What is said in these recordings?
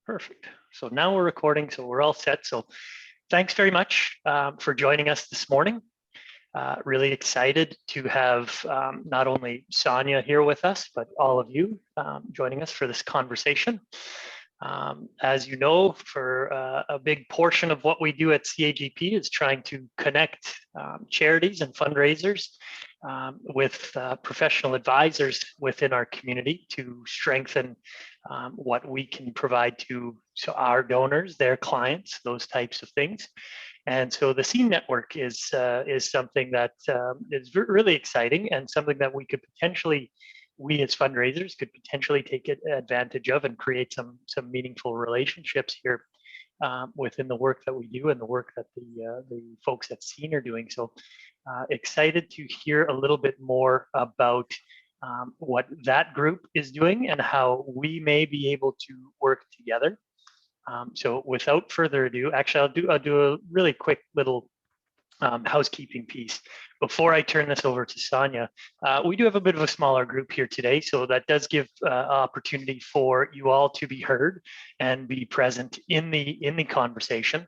Perfect. So now we're recording, so we're all set. So thanks very much for joining us this morning. Really excited to have not only Sonia here with us, but all of you joining us for this conversation. As you know, for a big portion of what we do at CAGP is trying to connect charities and fundraisers with professional advisors within our community to strengthen what we can provide to our donors, their clients, those types of things. And so the CEAN network is something that is really exciting and something that we could potentially, we as fundraisers could potentially take advantage of and create some meaningful relationships here within the work that we do and the work that the folks at CEAN are doing. So excited to hear a little bit more about what that group is doing and how we may be able to work together. So without further ado, actually I'll do a really quick little housekeeping piece before I turn this over to Sonia. We do have a bit of a smaller group here today, so that does give opportunity for you all to be heard and be present in the conversation.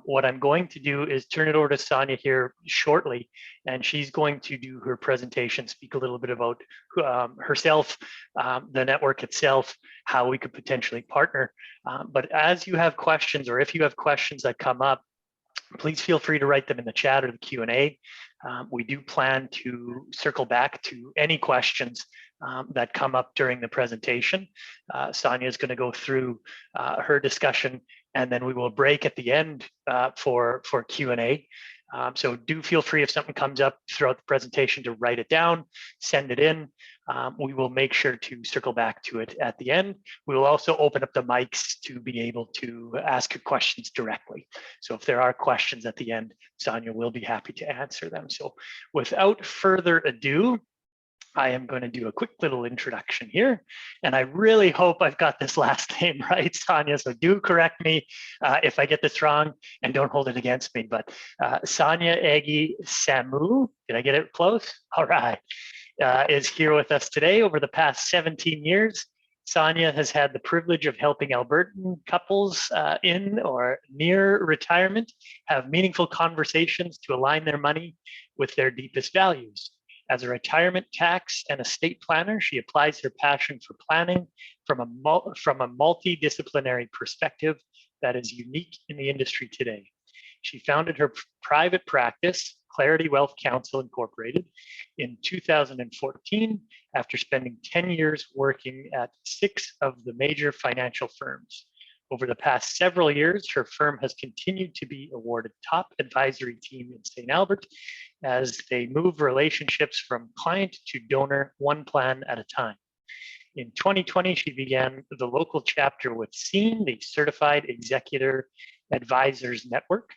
What I'm going to do is turn it over to Sonia here shortly, and she's going to do her presentation, speak a little bit about herself, the network itself, how we could potentially partner. But as you have questions, or if you have questions that come up, please feel free to write them in the chat or the Q&A. We do plan to circle back to any questions that come up during the presentation. Sonia is going to go through her discussion, and then we will break at the end for Q&A. So do feel free, if something comes up throughout the presentation, to write it down, send it in. We will make sure to circle back to it at the end. We will also open up the mics to be able to ask your questions directly. So if there are questions at the end, Sonia will be happy to answer them. So without further ado, I am going to do a quick little introduction here, and I really hope I've got this last name right, Sonia, so do correct me if I get this wrong, and don't hold it against me. But Sonia Egey-Samu, did I get it close? All right, is here with us today. Over the past 17 years, Sonia has had the privilege of helping Albertan couples in or near retirement have meaningful conversations to align their money with their deepest values. As a retirement tax and estate planner, she applies her passion for planning from a multi-disciplinary perspective that is unique in the industry today. She founded her private practice, Clarity Wealth Counsel Incorporated, in 2014 after spending 10 years working at 6 of the major financial firms. Over the past several years, her firm has continued to be awarded top advisory team in St. Albert as they move relationships from client to donor one plan at a time. In 2020, she began the local chapter with CEAN, the Certified Executor Advisors Network,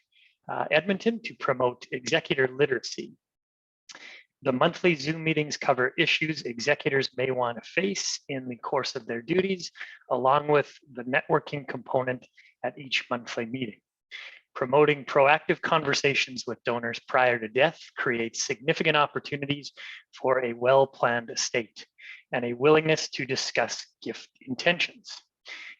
Edmonton, to promote executor literacy. The monthly Zoom meetings cover issues executors may want to face in the course of their duties, along with the networking component at each monthly meeting. Promoting proactive conversations with donors prior to death creates significant opportunities for a well-planned estate and a willingness to discuss gift intentions.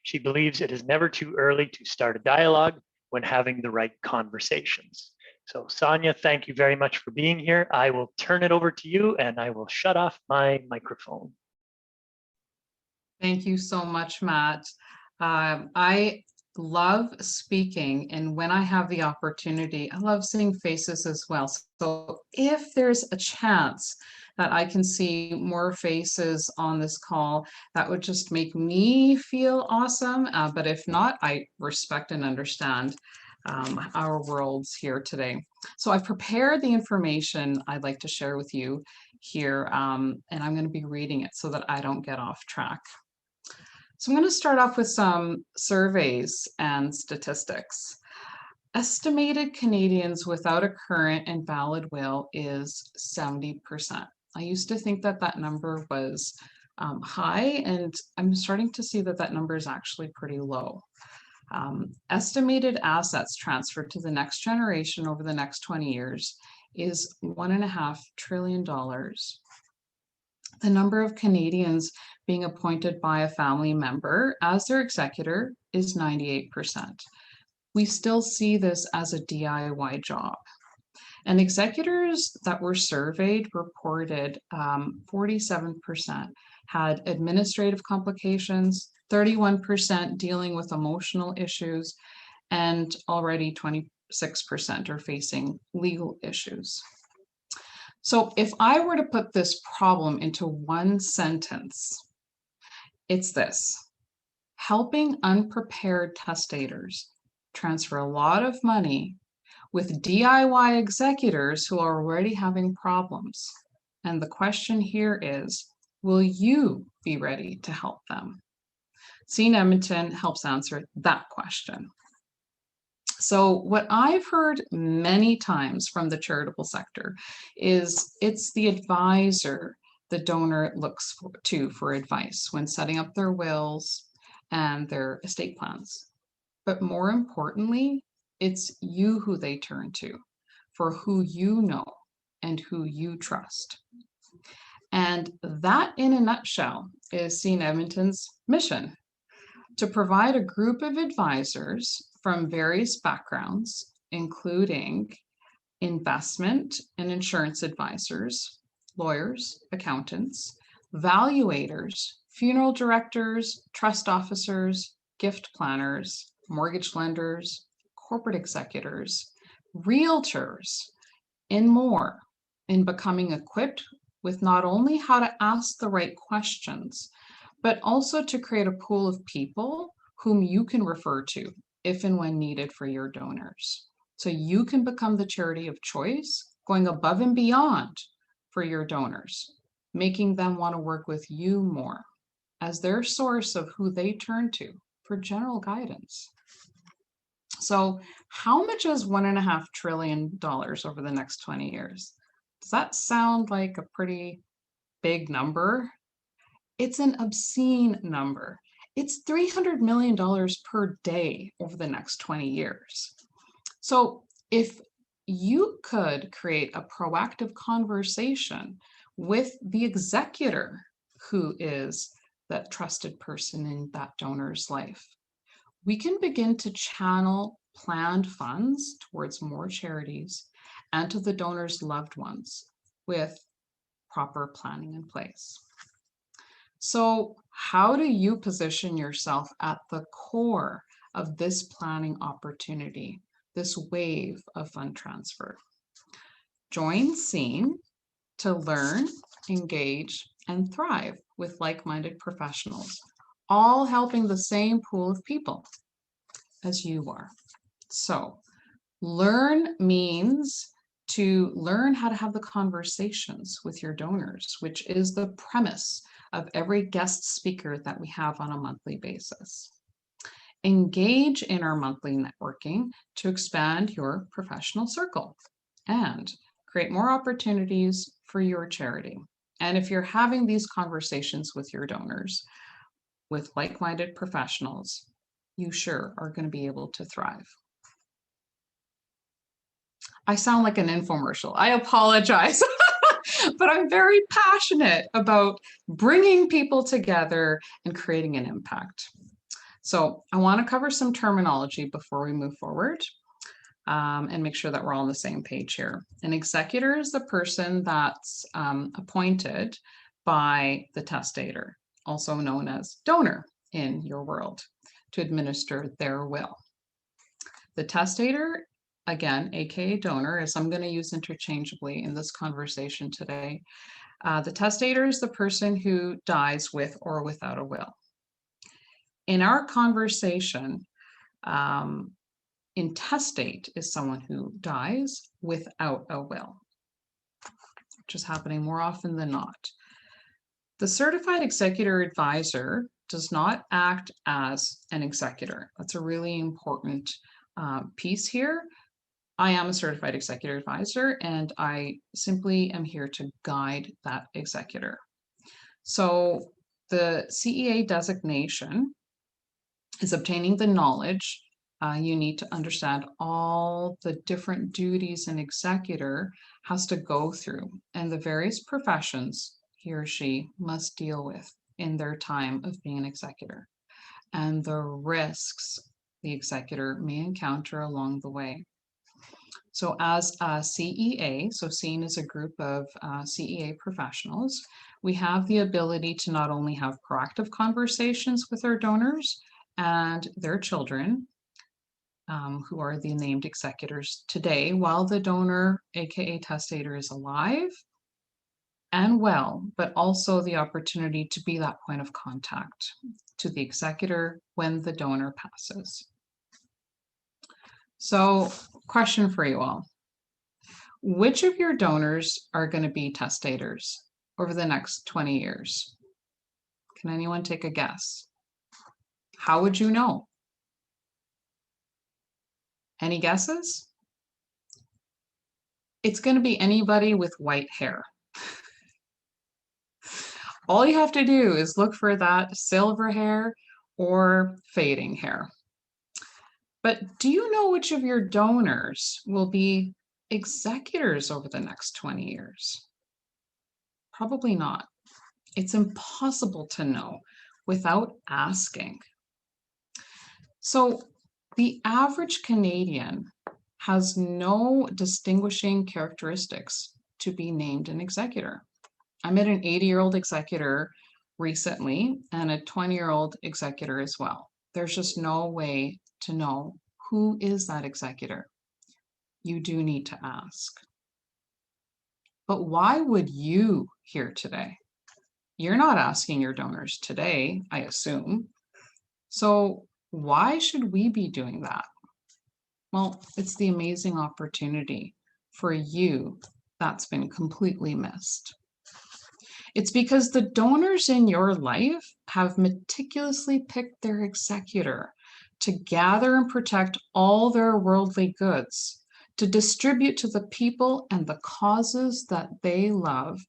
She believes it is never too early to start a dialogue when having the right conversations. So Sonia, thank you very much for being here. I will turn it over to you, and I will shut off my microphone. Thank you so much, Matt. I love speaking, and when I have the opportunity, I love seeing faces as well. So if there's a chance that I can see more faces on this call, that would just make me feel awesome. But if not, I respect and understand our worlds here today. So I've prepared the information I'd like to share with you here, and I'm going to be reading it so that I don't get off track. So I'm going to start off with some surveys and statistics. Estimated Canadians without a current and valid will is 70%. I used to think that that number was high, and I'm starting to see that that number is actually pretty low. Estimated assets transferred to the next generation over the next 20 years is $1.5 trillion. the number of Canadians being appointed by a family member as their executor is 98%. We still see this as a DIY job. And executors that were surveyed reported 47% had administrative complications, 31% dealing with emotional issues, and already 26% are facing legal issues. So if I were to put this problem into one sentence, it's this: helping unprepared testators transfer a lot of money with DIY executors who are already having problems. And the question here is, will you be ready to help them? CEAN Edmonton helps answer that question. So what I've heard many times from the charitable sector is it's the advisor the donor looks to for advice when setting up their wills and their estate plans. But more importantly, it's you who they turn to for who you know and who you trust. And that, in a nutshell, is CEAN Edmonton's mission: to provide a group of advisors from various backgrounds, including investment and insurance advisors, lawyers, accountants, valuators, funeral directors, trust officers, gift planners, mortgage lenders, corporate executors, realtors, and more, in becoming equipped with not only how to ask the right questions, but also to create a pool of people whom you can refer to if and when needed for your donors. So you can become the charity of choice, going above and beyond for your donors, making them want to work with you more as their source of who they turn to for general guidance. So how much is $1.5 trillion over the next 20 years? Does that sound like a pretty big number? It's an obscene number. It's $300 million per day over the next 20 years. So if you could create a proactive conversation with the executor, who is that trusted person in that donor's life, we can begin to channel planned funds towards more charities and to the donor's loved ones with proper planning in place. So how do you position yourself at the core of this planning opportunity, this wave of fund transfer? Join CEAN to learn, engage, and thrive with like-minded professionals, all helping the same pool of people as you are. So learn means to learn how to have the conversations with your donors, which is the premise of every guest speaker that we have on a monthly basis. Engage in our monthly networking to expand your professional circle and create more opportunities for your charity. And if you're having these conversations with your donors, with like-minded professionals, you sure are going to be able to thrive. I sound like an infomercial. I apologize, but I'm very passionate about bringing people together and creating an impact. So I want to cover some terminology before we move forward and make sure that we're all on the same page here. An executor is the person that's appointed by the testator, also known as donor in your world, to administer their will. The testator, again, aka donor, as I'm going to use interchangeably in this conversation today, the testator is the person who dies with or without a will. In our conversation, intestate is someone who dies without a will, which is happening more often than not. The Certified Executor Advisor does not act as an executor. That's a really important piece here. I am a Certified Executor Advisor, and I simply am here to guide that executor. So the CEA designation is obtaining the knowledge. You need to understand all the different duties an executor has to go through and the various professions he or she must deal with in their time of being an executor, and the risks the executor may encounter along the way. So as a CEA, so CEAN is a group of CEA professionals, we have the ability to not only have proactive conversations with our donors and their children, who are the named executors today, while the donor, aka testator, is alive and well, but also the opportunity to be that point of contact to the executor when the donor passes. So, question for you all. Which of your donors are going to be testators over the next 20 years? Can anyone take a guess? How would you know? Any guesses? It's going to be anybody with white hair. All you have to do is look for that silver hair or fading hair. But do you know which of your donors will be executors over the next 20 years? Probably not. It's impossible to know without asking. So the average Canadian has no distinguishing characteristics to be named an executor. I met an 80-year-old executor recently and a 20-year-old executor as well. There's just no way to know who is that executor. You do need to ask. But why would you here today? You're not asking your donors today, I assume. So why should we be doing that? Well, it's the amazing opportunity for you that's been completely missed. It's because the donors in your life have meticulously picked their executor to gather and protect all their worldly goods, to distribute to the people and the causes that they love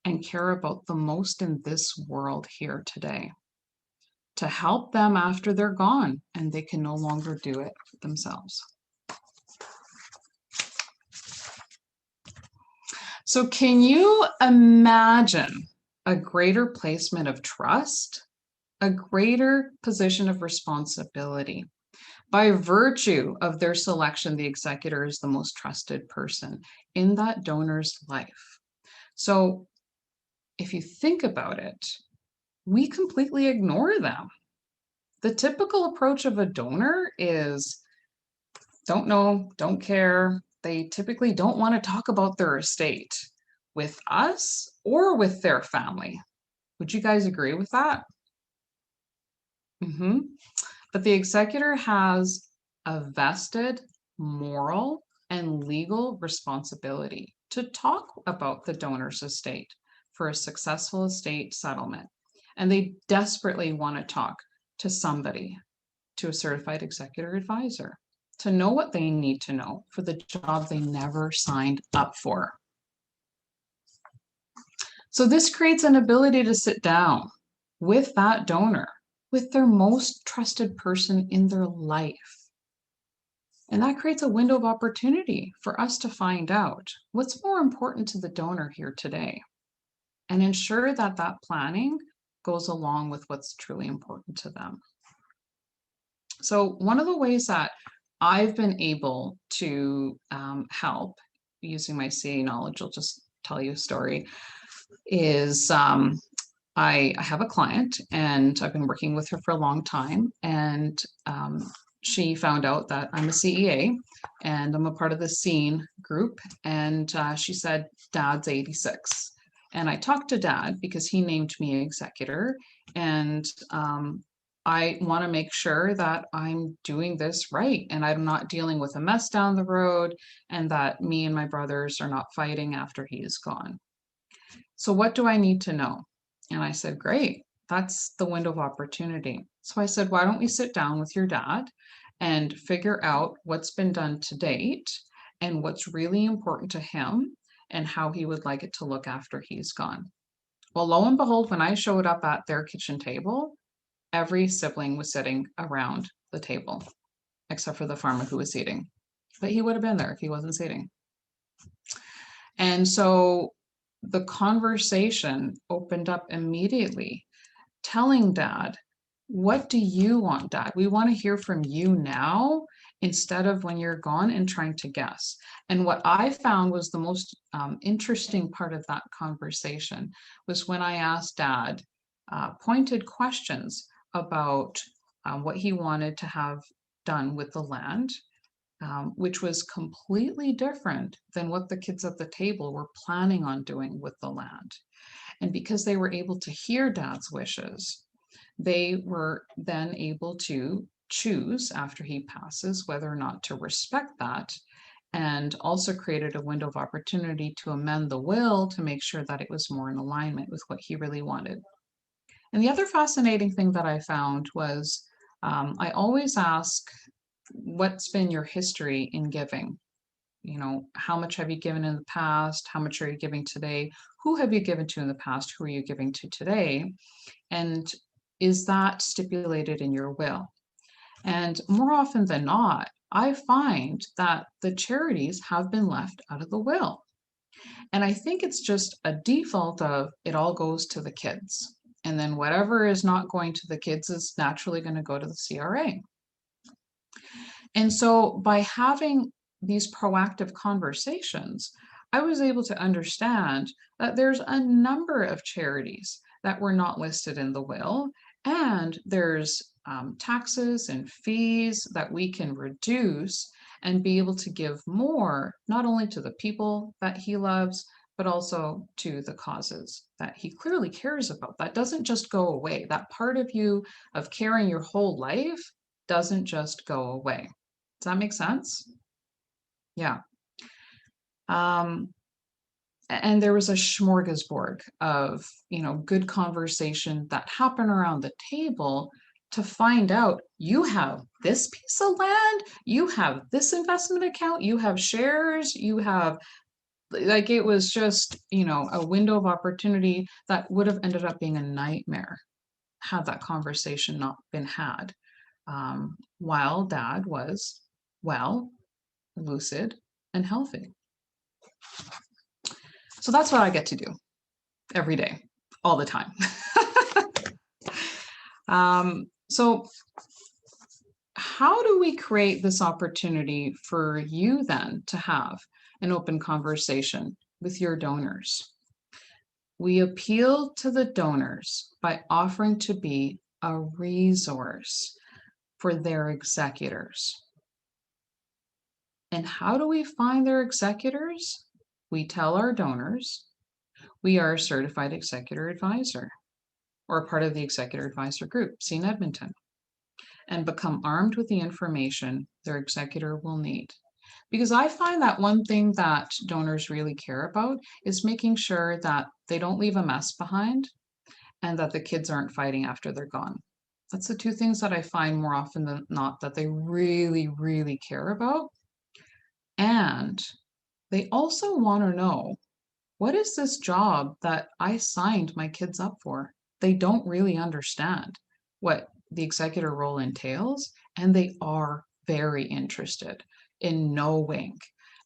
and care about the most in this world here today, to help them after they're gone and they can no longer do it themselves. So can you imagine a greater placement of trust, a greater position of responsibility? By virtue of their selection, the executor is the most trusted person in that donor's life. So if you think about it, we completely ignore them. The typical approach of a donor is don't know, don't care. They typically don't want to talk about their estate with us or with their family. Would you guys agree with that? But the executor has a vested moral and legal responsibility to talk about the donor's estate for a successful estate settlement. And they desperately want to talk to somebody, to a certified executor advisor, to know what they need to know for the job they never signed up for. So this creates an ability to sit down with that donor, with their most trusted person in their life. And that creates a window of opportunity for us to find out what's more important to the donor here today and ensure that that planning goes along with what's truly important to them. So one of the ways that I've been able to help using my CA knowledge, I'll just tell you a story, is I have a client and I've been working with her for a long time, and she found out that I'm a CEA and I'm a part of the CEAN group, and she said, Dad's 86. And I talked to Dad because he named me executor, and I want to make sure that I'm doing this right and I'm not dealing with a mess down the road, and that me and my brothers are not fighting after he is gone. So what do I need to know? And I said, great, that's the window of opportunity. So I said, why don't we sit down with your dad and figure out what's been done to date and what's really important to him and how he would like it to look after he's gone. Well, lo and behold, when I showed up at their kitchen table, every sibling was sitting around the table, except for the farmer who was seating. But he would have been there if he wasn't seating. And so the conversation opened up immediately, telling Dad, what do you want, Dad? We want to hear from you now instead of when you're gone and trying to guess. And what I found was the most interesting part of that conversation was when I asked Dad pointed questions about what he wanted to have done with the land, which was completely different than what the kids at the table were planning on doing with the land. And because they were able to hear Dad's wishes, they were then able to choose after he passes whether or not to respect that, and also created a window of opportunity to amend the will to make sure that it was more in alignment with what he really wanted. And the other fascinating thing that I found was I always ask, what's been your history in giving? You know, how much have you given in the past? How much are you giving today? Who have you given to in the past? Who are you giving to today? And is that stipulated in your will? And more often than not, I find that the charities have been left out of the will. And I think it's just a default of it all goes to the kids. And then whatever is not going to the kids is naturally going to go to the CRA. And so by having these proactive conversations, I was able to understand that there's a number of charities that were not listed in the will, and there's taxes and fees that we can reduce and be able to give more, not only to the people that he loves, but also to the causes that he clearly cares about. That doesn't just go away. That part of you of caring your whole life doesn't just go away. Does that make sense? Yeah. And there was a smorgasbord of, good conversation that happened around the table to find out you have this piece of land, you have this investment account, you have shares, you have, like, it was just, a window of opportunity that would have ended up being a nightmare had that conversation not been had, while Dad was well, lucid, and healthy. So that's what I get to do every day, all the time. So how do we create this opportunity for you then to have an open conversation with your donors? We appeal to the donors by offering to be a resource for their executors. And how do we find their executors? We tell our donors we are a Certified Executor Advisor or a part of the Executor Advisor Group, CEAN Edmonton, and become armed with the information their executor will need. Because I find that one thing that donors really care about is making sure that they don't leave a mess behind and that the kids aren't fighting after they're gone. That's the two things that I find more often than not that they really, really care about. And they also want to know, what is this job that I signed my kids up for? They don't really understand what the executor role entails, and they are very interested in knowing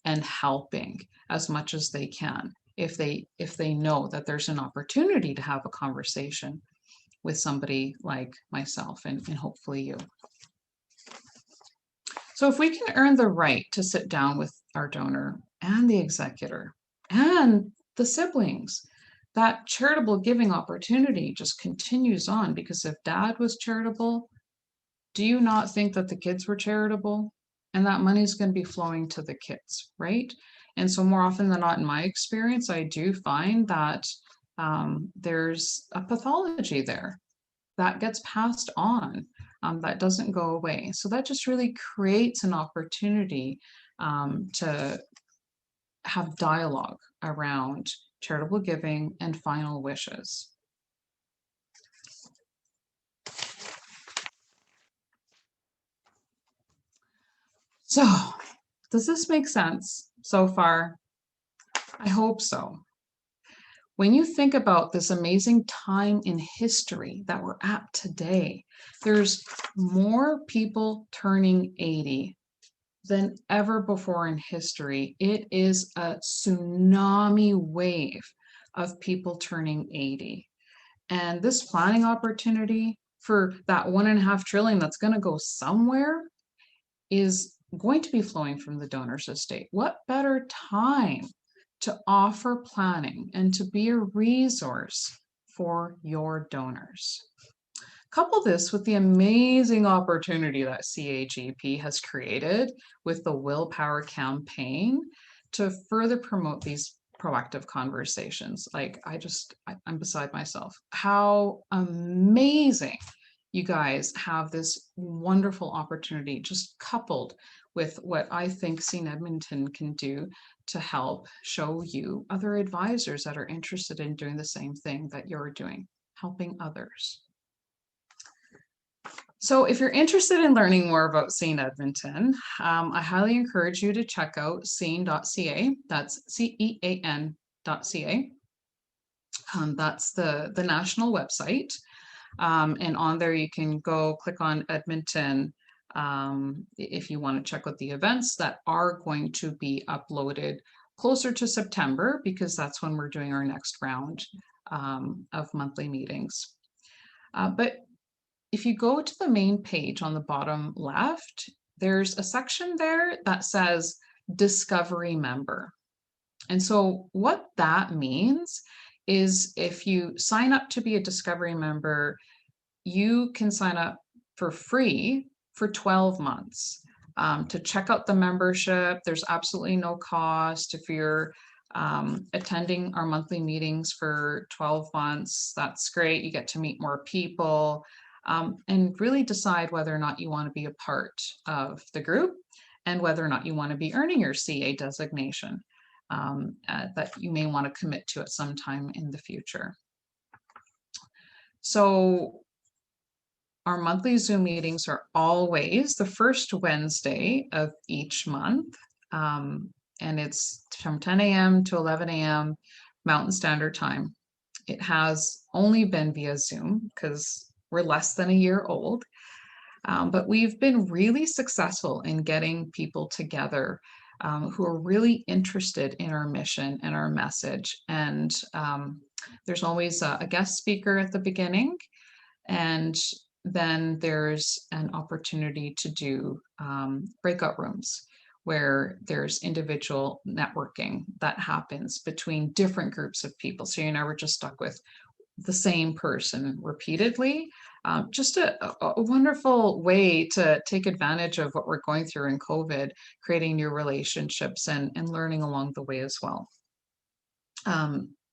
and helping as much as they can if they know that there's an opportunity to have a conversation with somebody like myself and hopefully you. So if we can earn the right to sit down with our donor and the executor and the siblings, that charitable giving opportunity just continues on, because if Dad was charitable, do you not think that the kids were charitable? And that money is going to be flowing to the kids, right? And so more often than not, in my experience, I do find that there's a pathology there that gets passed on, that doesn't go away. So that just really creates an opportunity to have dialogue around charitable giving and final wishes. So, does this make sense so far? I hope so. When you think about this amazing time in history that we're at today, there's more people turning 80 than ever before in history. It is a tsunami wave of people turning 80. And this planning opportunity for that 1.5 trillion that's going to go somewhere is going to be flowing from the donor's estate. What better time to offer planning and to be a resource for your donors? Couple this with the amazing opportunity that CAGP has created with the Willpower campaign to further promote these proactive conversations. Like, I'm beside myself. How amazing you guys have this wonderful opportunity, just coupled with what I think CEAN Edmonton can do to help show you other advisors that are interested in doing the same thing that you're doing, helping others. So if you're interested in learning more about CEAN Edmonton, I highly encourage you to check out CEAN.ca. That's CEAN.ca. That's the national website. And on there, you can go click on Edmonton if you want to check out the events that are going to be uploaded closer to September, because that's when we're doing our next round of monthly meetings. But if you go to the main page on the bottom left, there's a section there that says Discovery Member. And so what that means is if you sign up to be a Discovery Member, you can sign up for free for 12 months to check out the membership. There's absolutely no cost. If you're attending our monthly meetings for 12 months, that's great. You get to meet more people. And really decide whether or not you want to be a part of the group and whether or not you want to be earning your CA designation that you may want to commit to at some time in the future. So our monthly Zoom meetings are always the first Wednesday of each month. And it's from 10 a.m. to 11 a.m. Mountain Standard Time. It has only been via Zoom because we're less than a year old, but we've been really successful in getting people together who are really interested in our mission and our message. And there's always a guest speaker at the beginning, and then there's an opportunity to do breakout rooms where there's individual networking that happens between different groups of people. So you're never just stuck with the same person repeatedly. Just a wonderful way to take advantage of what we're going through in COVID, creating new relationships and learning along the way as well.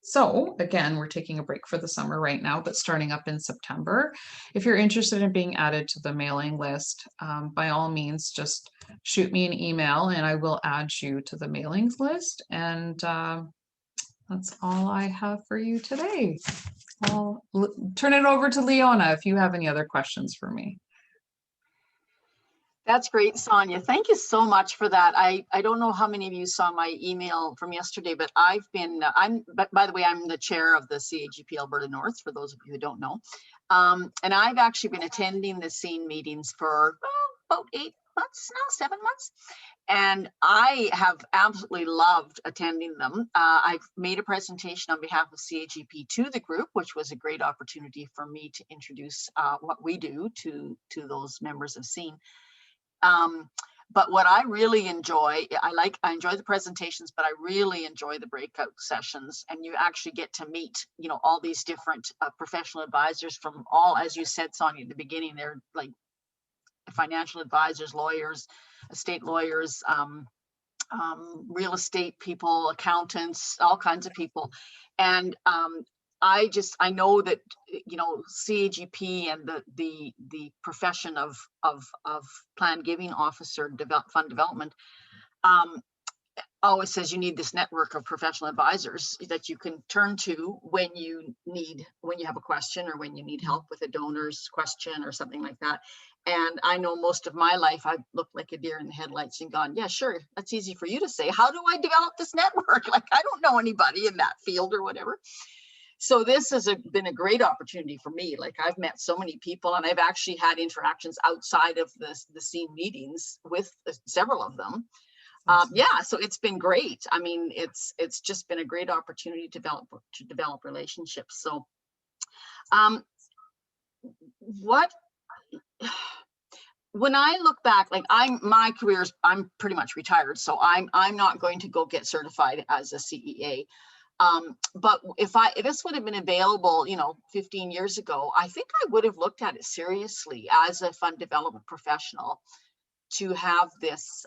So again, we're taking a break for the summer right now, but starting up in September. If you're interested in being added to the mailing list, by all means, just shoot me an email and I will add you to the mailings list. And that's all I have for you today. I'll turn it over to Leona if you have any other questions for me. That's great, Sonia. Thank you so much for that. I don't know how many of you saw my email from yesterday, but by the way, I'm the chair of the CAGP Alberta North, for those of you who don't know. And I've actually been attending the CEAN meetings for about 8 months now, 7 months. And I have absolutely loved attending them. I've made a presentation on behalf of CAGP to the group, which was a great opportunity for me to introduce what we do to those members of CEAN. But what I really enjoy, I enjoy the presentations, but I really enjoy the breakout sessions, and you actually get to meet, all these different professional advisors from all, as you said, Sonia, at the beginning, they're like financial advisors, lawyers, estate lawyers, real estate people, accountants, all kinds of people. And I know that, CAGP and the profession of plan giving officer, fund development, always says you need this network of professional advisors that you can turn to when you have a question or when you need help with a donor's question or something like that. And I know most of my life I've looked like a deer in the headlights and gone, yeah, sure, that's easy for you to say. How do I develop this network? Like, I don't know anybody in that field or whatever. So this has been a great opportunity for me. Like, I've met so many people, and I've actually had interactions outside of the CEAN meetings with several of them. Yeah, so it's been great. I mean, it's just been a great opportunity to develop relationships. So what when I look back, like my career's, I'm pretty much retired, so I'm not going to go get certified as a CEA. But if this would have been available, 15 years ago, I think I would have looked at it seriously as a fund development professional to have this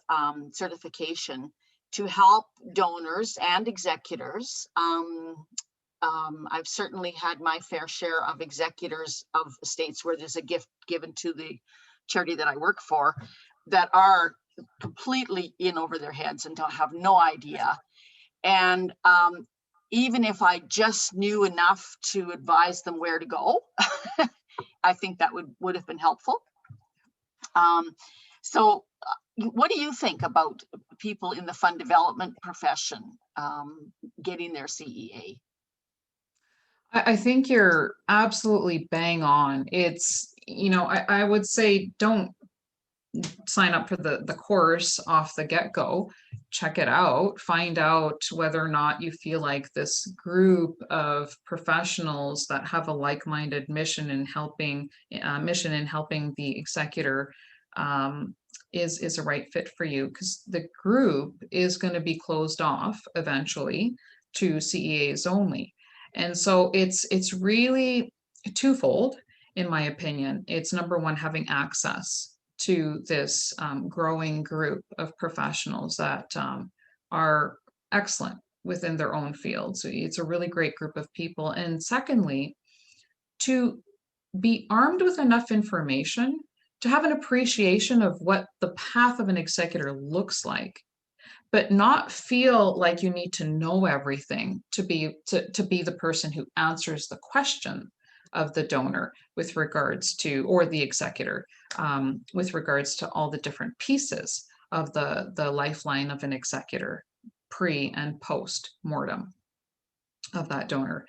certification to help donors and executors. I've certainly had my fair share of executors of estates where there's a gift given to the charity that I work for that are completely in over their heads and don't have no idea. And even if I just knew enough to advise them where to go, I think that would have been helpful. So what do you think about people in the fund development profession getting their CEA? I think you're absolutely bang on. It's, I would say don't sign up for the course off the get-go. Check it out, find out whether or not you feel like this group of professionals that have a like-minded mission in helping the executor is a right fit for you, because the group is going to be closed off eventually to CEAs only. And so it's really twofold, in my opinion. It's number one, having access to this growing group of professionals that are excellent within their own field. So it's a really great group of people. And secondly, to be armed with enough information to have an appreciation of what the path of an executor looks like, but not feel like you need to know everything to be the person who answers the question of the donor with regards to, or the executor, with regards to all the different pieces of the lifeline of an executor, pre and post mortem of that donor.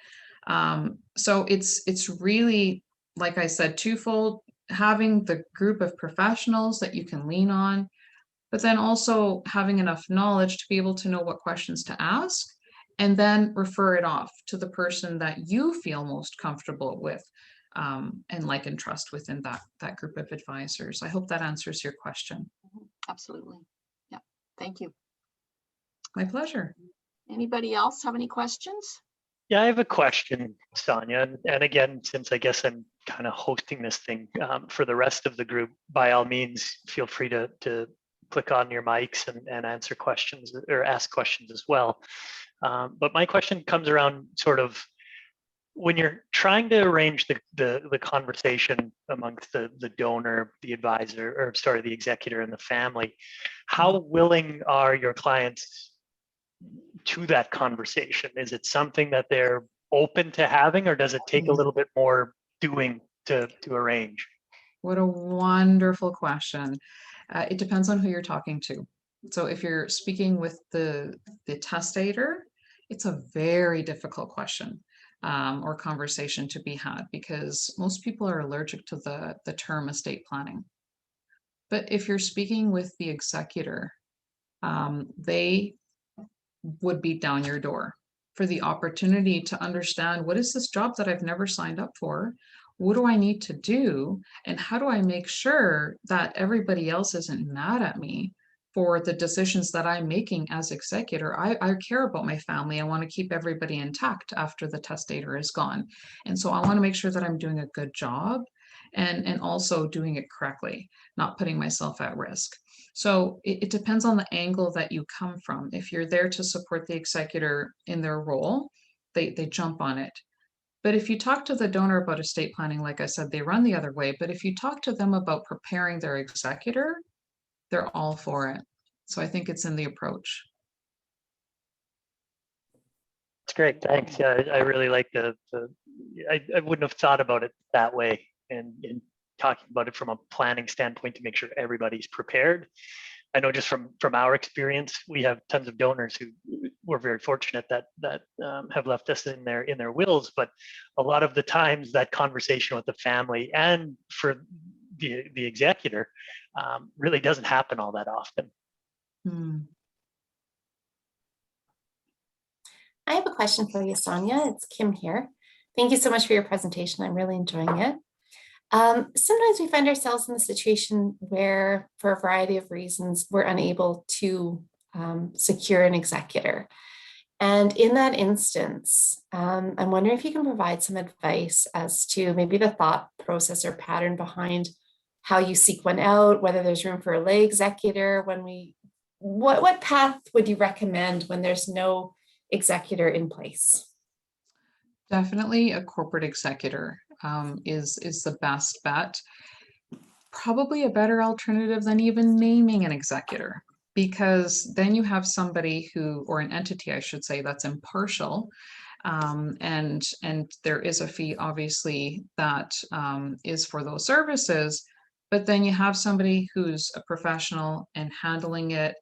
So it's really, like I said, twofold: having the group of professionals that you can lean on, but then also having enough knowledge to be able to know what questions to ask, and then refer it off to the person that you feel most comfortable with and like and trust within that group of advisors. I hope that answers your question. Absolutely. Yeah. Thank you. My pleasure. Anybody else have any questions? Yeah, I have a question, Sonia. And again, since I guess I'm kind of hosting this thing for the rest of the group, by all means, feel free to click on your mics and answer questions or ask questions as well. But my question comes around sort of when you're trying to arrange the conversation amongst the donor, the advisor, or sorry, the executor and the family, how willing are your clients to that conversation? Is it something that they're open to having, or does it take a little bit more doing to arrange? What a wonderful question. It depends on who you're talking to. So if you're speaking with the testator, it's a very difficult question or conversation to be had, because most people are allergic to the term estate planning. But if you're speaking with the executor, they would beat down your door for the opportunity to understand, what is this job that I've never signed up for? What do I need to do? And how do I make sure that everybody else isn't mad at me for the decisions that I'm making as executor? I care about my family. I want to keep everybody intact after the testator is gone. And so I want to make sure that I'm doing a good job and also doing it correctly, not putting myself at risk. So it depends on the angle that you come from. If you're there to support the executor in their role, they jump on it. But if you talk to the donor about estate planning, like I said, they run the other way. But if you talk to them about preparing their executor, they're all for it. So I think it's in the approach. That's great. Thanks. Yeah, I really like I wouldn't have thought about it that way, and talking about it from a planning standpoint to make sure everybody's prepared. I know just from our experience, we have tons of donors who we're very fortunate that have left us in their wills, but a lot of the times that conversation with the family and for the executor really doesn't happen all that often. I have a question for you, Sonia. It's Kim here. Thank you so much for your presentation. I'm really enjoying it. Sometimes we find ourselves in the situation where, for a variety of reasons, we're unable to secure an executor. And in that instance, I'm wondering if you can provide some advice as to maybe the thought process or pattern behind how you seek one out, whether there's room for a lay executor, what path would you recommend when there's no executor in place? Definitely a corporate executor is the best bet. Probably a better alternative than even naming an executor, because then you have somebody who, or an entity, I should say, that's impartial. And there is a fee, obviously, that is for those services. But then you have somebody who's a professional and handling it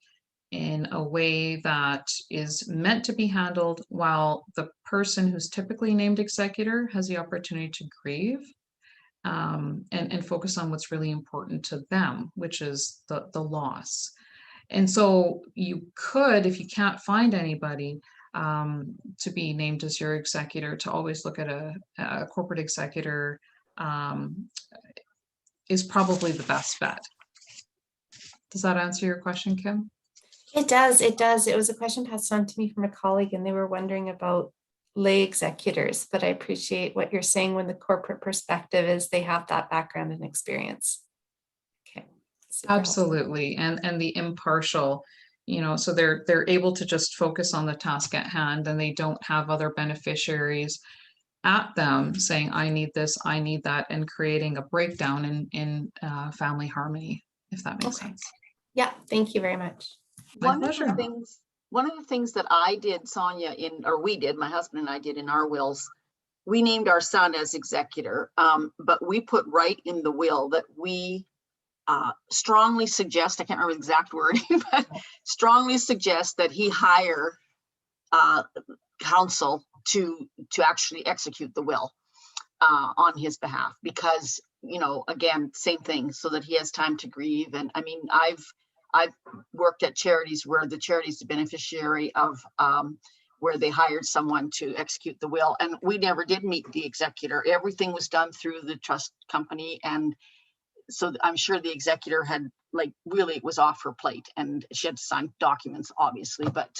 in a way that is meant to be handled, while the person who's typically named executor has the opportunity to grieve and focus on what's really important to them, which is the loss. And so you could, if you can't find anybody to be named as your executor, to always look at a corporate executor is probably the best bet. Does that answer your question, Kim? It does. It does. It was a question passed on to me from a colleague, and they were wondering about lay executors, but I appreciate what you're saying when the corporate perspective is they have that background and experience. Okay. Absolutely. And the impartial, so they're able to just focus on the task at hand, and they don't have other beneficiaries at them saying, I need this, I need that, and creating a breakdown in family harmony, if that makes sense. Yeah, thank you very much. One of the things that I did, Sonia, we did, my husband and I did in our wills, we named our son as executor, but we put right in the will that we strongly suggest, I can't remember the exact wording, but strongly suggest that he hire counsel to actually execute the will on his behalf, because, again, same thing, so that he has time to grieve. And I mean, I've worked at charities where the charity is the beneficiary of where they hired someone to execute the will, and we never did meet the executor. Everything was done through the trust company, and so I'm sure the executor had, like, really, it was off her plate, and she had to sign documents, obviously. But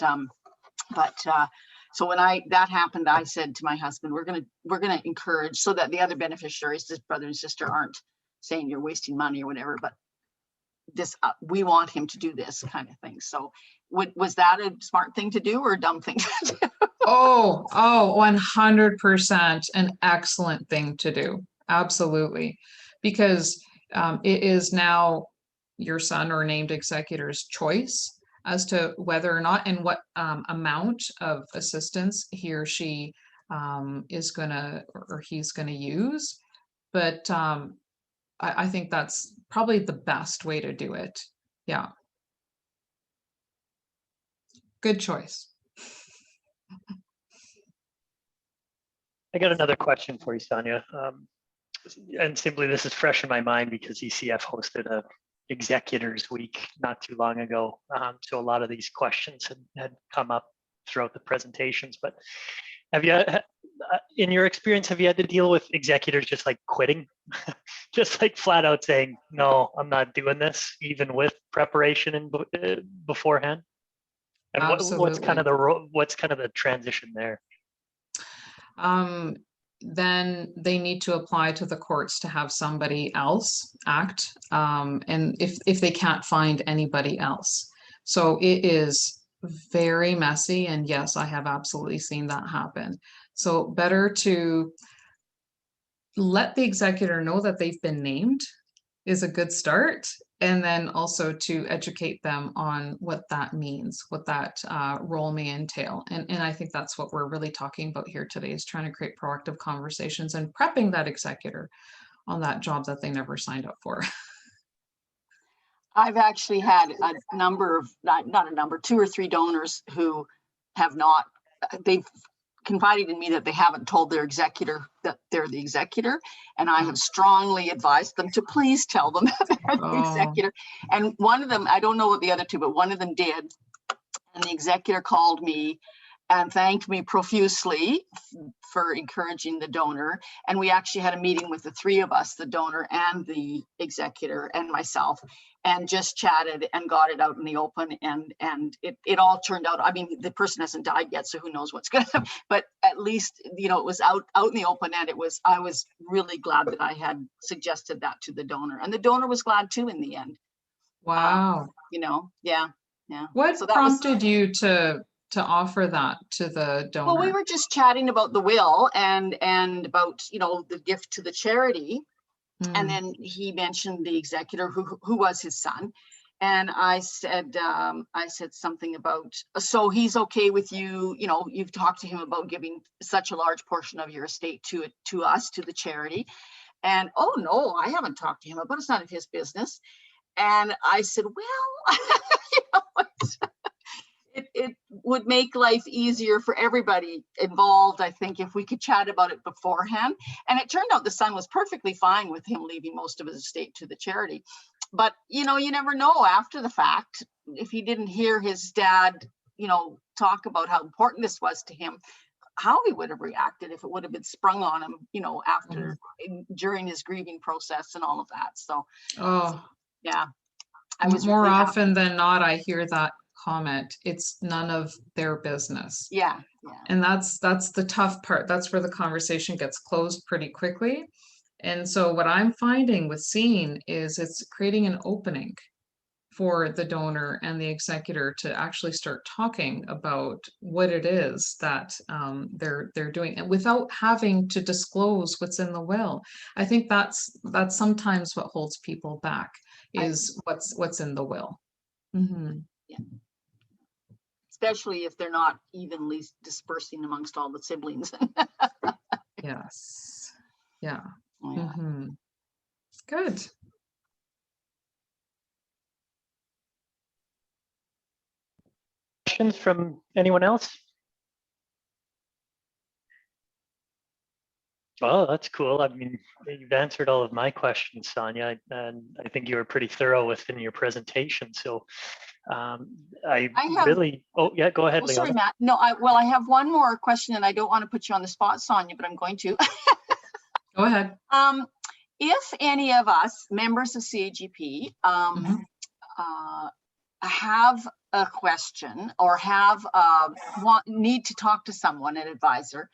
so when that happened, I said to my husband, we're gonna encourage, so that the other beneficiaries, his brother and sister, aren't saying you're wasting money or whatever, but this we want him to do this kind of thing. So was that a smart thing to do or a dumb thing to do? Oh, 100% an excellent thing to do. Absolutely. Because it is now your son or named executor's choice as to whether or not and what amount of assistance he or she is gonna or he's gonna use. But I think that's probably the best way to do it. Yeah. Good choice. I got another question for you, Sonia. And simply, this is fresh in my mind because ECF hosted a executors week not too long ago. So a lot of these questions had come up throughout the presentations, but have you, in your experience, have you had to deal with executors just like quitting, just like flat out saying, no, I'm not doing this, even with preparation and beforehand? And what's kind of the transition there? Then they need to apply to the courts to have somebody else act, and if they can't find anybody else. So it is very messy, and yes, I have absolutely seen that happen. So better to let the executor know that they've been named is a good start, and then also to educate them on what that means, what that role may entail. And I think that's what we're really talking about here today, is trying to create proactive conversations and prepping that executor on that job that they never signed up for. I've actually had a number of, not a number, 2 or 3 donors who have not, they've confided in me that they haven't told their executor that they're the executor, and I have strongly advised them to please tell them that they're the executor. And one of them, I don't know what the other 2, but one of them did, and the executor called me and thanked me profusely for encouraging the donor. And we actually had a meeting with the three of us, the donor and the executor and myself, and just chatted and got it out in the open. And it all turned out, I mean, the person hasn't died yet, so who knows what's going to happen, but at least, you know, it was out in the open, and I was really glad that I had suggested that to the donor, and the donor was glad too in the end. Wow. You know, yeah. What So that was, prompted you to offer that to the donor? well, we were just chatting about the will and about, you know, the gift to the charity. And then he mentioned the executor who was his son. And I said something about, so he's okay with you, you know, you've talked to him about giving such a large portion of your estate to us, to the charity. And, oh no, I haven't talked to him about it. It's none of his business. And I said, well, you know, it would make life easier for everybody involved, I think, if we could chat about it beforehand. And it turned out the son was perfectly fine with him leaving most of his estate to the charity. But, you know, you never know after the fact, if he didn't hear his dad, you know, talk about how important this was to him, how he would have reacted if it would have been sprung on him, you know, after, during his grieving process and all of that. So, yeah. I was more really often than not, I hear that comment. It's none of their business. Yeah. And that's the tough part. That's where the conversation gets closed pretty quickly. And so what I'm finding with CEAN is it's creating an opening for the donor and the executor to actually start talking about what it is that they're doing, and without having to disclose what's in the will. I think that's sometimes what holds people back, is what's in the will. Mm-hmm. Yeah. Especially if they're not evenly dispersing amongst all the siblings. Yes. Yeah. Oh, yeah. Mm-hmm. Good. Questions from anyone else? Oh, that's cool. I mean, you've answered all of my questions, Sonia, and I think you were pretty thorough within your presentation. So I have, really, oh yeah, go ahead, oh, sorry, Leona. Matt. No, I have one more question, and I don't want to put you on the spot, Sonia, but I'm going to. Go ahead. If any of us, members of CAGP, have a question or need to talk to someone, an advisor,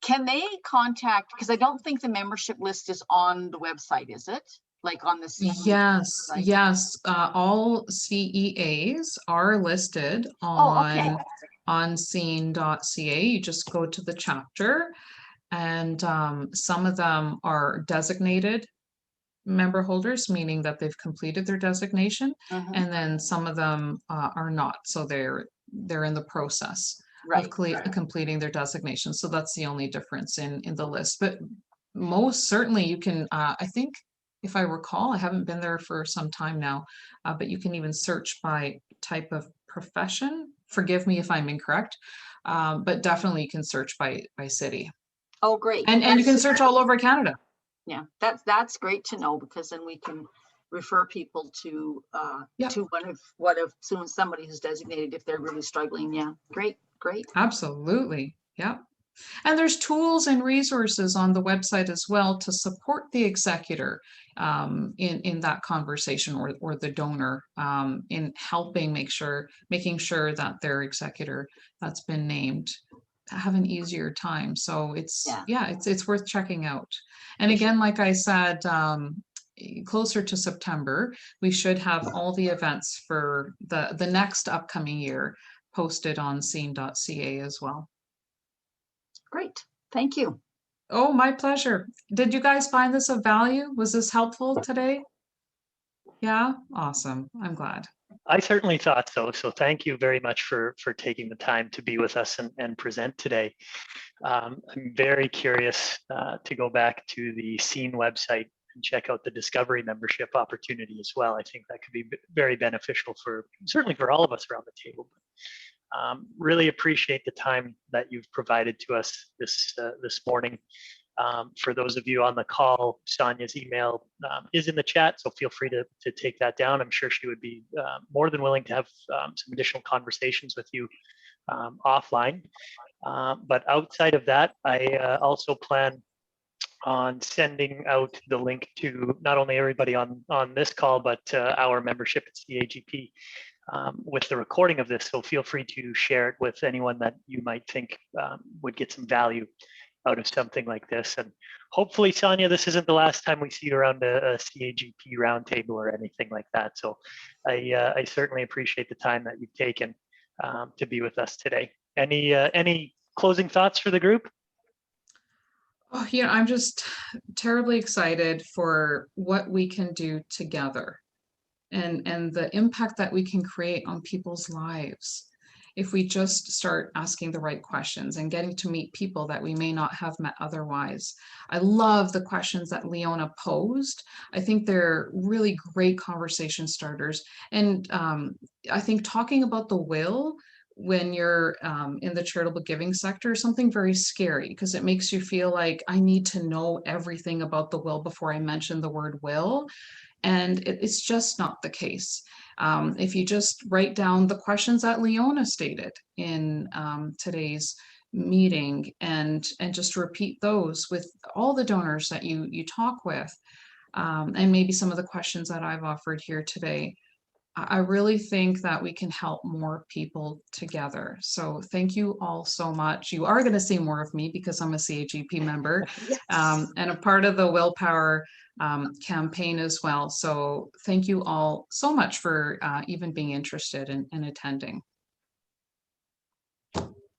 can they contact, because I don't think the membership list is on the website, is it? Like on the CEAN website? Yes. All CEAs are listed on CEAN.ca. You just go to the chapter, and some of them are designated member holders, meaning that they've completed their designation, and then some of them are not. So they're in the process of completing their designation. So that's the only difference in the list. But most certainly you can, I think, if I recall, I haven't been there for some time now, but you can even search by type of profession. Forgive me if I'm incorrect, but definitely you can search by city. Oh, great. And you can search all over Canada. Yeah, that's great to know, because then we can refer people to one of somebody who's designated if they're really struggling. Yeah, great. Absolutely. Yeah. And there's tools and resources on the website as well to support the executor in that conversation, or the donor in helping making sure that their executor that's been named have an easier time. So it's worth checking out. And again, like I said, closer to September, we should have all the events for the next upcoming year posted on CEAN.ca as well. Great. Thank you. Oh, my pleasure. Did you guys find this of value? Was this helpful today? Yeah, awesome. I'm glad. I certainly thought so. So thank you very much for taking the time to be with us and present today. I'm very curious to go back to the CEAN website and check out the Discovery membership opportunity as well. I think that could be very beneficial certainly for all of us around the table. Really appreciate the time that you've provided to us this morning. For those of you on the call, Sonia's email is in the chat, so feel free to take that down. I'm sure she would be more than willing to have some additional conversations with you offline. But outside of that, I also plan on sending out the link to not only everybody on this call, but our membership at CAGP with the recording of this. So feel free to share it with anyone that you might think would get some value out of something like this. And hopefully, Sonia, this isn't the last time we see you around a CAGP roundtable or anything like that. So I certainly appreciate the time that you've taken to be with us today. Any closing thoughts for the group? Oh, yeah, I'm just terribly excited for what we can do together and the impact that we can create on people's lives if we just start asking the right questions and getting to meet people that we may not have met otherwise. I love the questions that Leona posed. I think they're really great conversation starters. And I think talking about the will when you're in the charitable giving sector is something very scary because it makes you feel like I need to know everything about the will before I mention the word will. And it's just not the case. If you just write down the questions that Leona stated in today's meeting and just repeat those with all the donors that you talk with, and maybe some of the questions that I've offered here today, I really think that we can help more people together. So thank you all so much. You are going to see more of me because I'm a CAGP member. Yes. And a part of the Willpower campaign as well. So thank you all so much for even being interested in attending.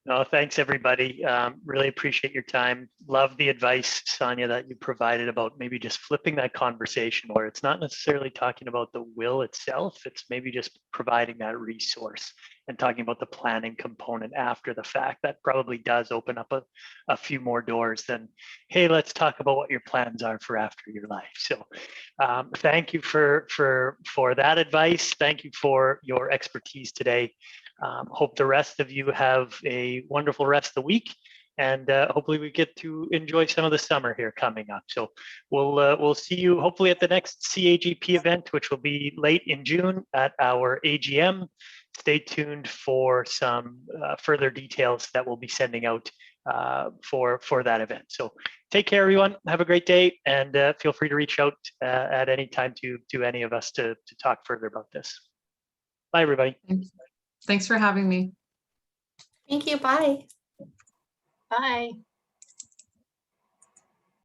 No, thanks everybody. Really appreciate your time. Love the advice, Sonia, that you provided about maybe just flipping that conversation where it's not necessarily talking about the will itself. It's maybe just providing that resource and talking about the planning component after the fact. That probably does open up a few more doors than, hey, let's talk about what your plans are for after your life. So thank you for that advice. Thank you for your expertise today. Hope the rest of you have a wonderful rest of the week, and hopefully we get to enjoy some of the summer here coming up. So we'll see you hopefully at the next CAGP event, which will be late in June at our AGM. Stay tuned for some further details that we'll be sending out for that event. So take care, everyone. Have a great day, and feel free to reach out at any time to any of us to talk further about this. Bye, everybody. Thanks for having me. Thank you. Bye. Bye.